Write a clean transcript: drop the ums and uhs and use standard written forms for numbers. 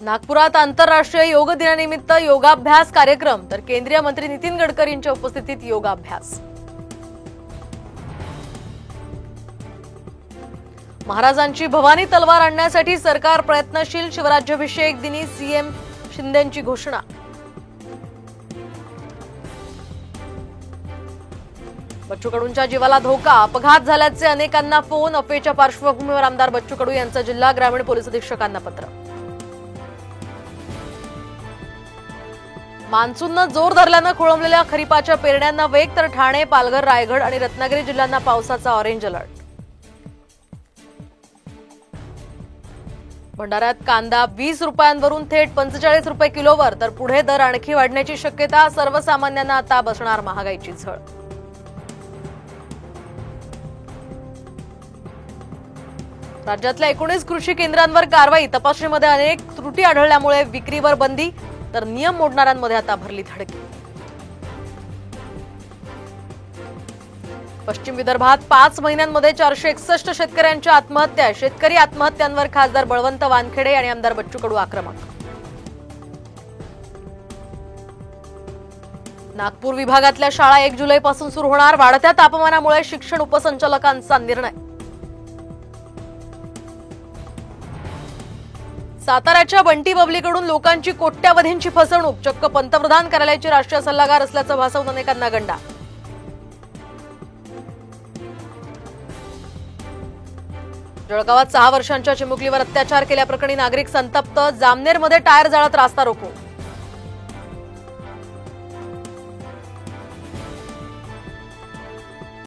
नागपुरात आंतरराष्ट्रीय योग दिनानिमित्त योगाभ्यास कार्यक्रम तर केंद्रीय मंत्री नितीन गडकरींच्या उपस्थितीत योगाभ्यास। महाराजांची भवानी तलवार आणण्यासाठी सरकार प्रयत्नशील, शिवराज्याभिषेक दिनी सीएम शिंदेंची घोषणा। बच्चू कडूंच्या जीवाला धोका, अपघात झाल्याचे अनेकांना फोन। अफवेच्या पार्श्वभूमीवर आमदार बच्चू कडू यांचं जिल्हा ग्रामीण पोलीस अधीक्षकांना पत्र। मान्सूननं जोर धरल्यानं खोळंबलेल्या खरीपाच्या पेरण्यांना वेग तर ठाणे, पालघर, रायगड आणि रत्नागिरी जिल्ह्यांना पावसाचा ऑरेंज अलर्ट। भंडाऱ्यात कांदा 20 रुपयांवरून थेट 45 रुपये किलोवर, तर पुढे दर आणखी वाढण्याची शक्यता। सर्वसामान्यांना आता बसणार महागाईची झळ। राज्यातल्या 19 कृषी केंद्रांवर कारवाई, तपासणीमध्ये अनेक त्रुटी आढळल्यामुळे विक्रीवर बंदी, तर नियम मोडणाऱ्यांमध्ये आता भरली धडकी। पश्चिम विदर्भात 5 महिन्यांमध्ये 461 शेतकऱ्यांच्या आत्महत्या। शेतकरी आत्महत्यांवर खासदार बळवंत वानखेडे आणि आमदार बच्चू कडू आक्रमक। नागपूर विभागातल्या शाळा 1 जुलैपासून सुरू होणार। वाढत्या तापमानामुळे शिक्षण उपसंचालकांचा निर्णय। साताऱ्याच्या बंटी बबलीकडून लोकांची कोट्यावधींची फसवणूक, चक्क पंतप्रधान कार्यालयाचे राष्ट्रीय सल्लागार असल्याचं भासवून अनेकांना गंडा। जळगावात 6 वर्षांच्या चिमुकलीवर अत्याचार केल्याप्रकरणी नागरिक संतप्त। जामनेरमध्ये टायर जाळत रास्ता रोको।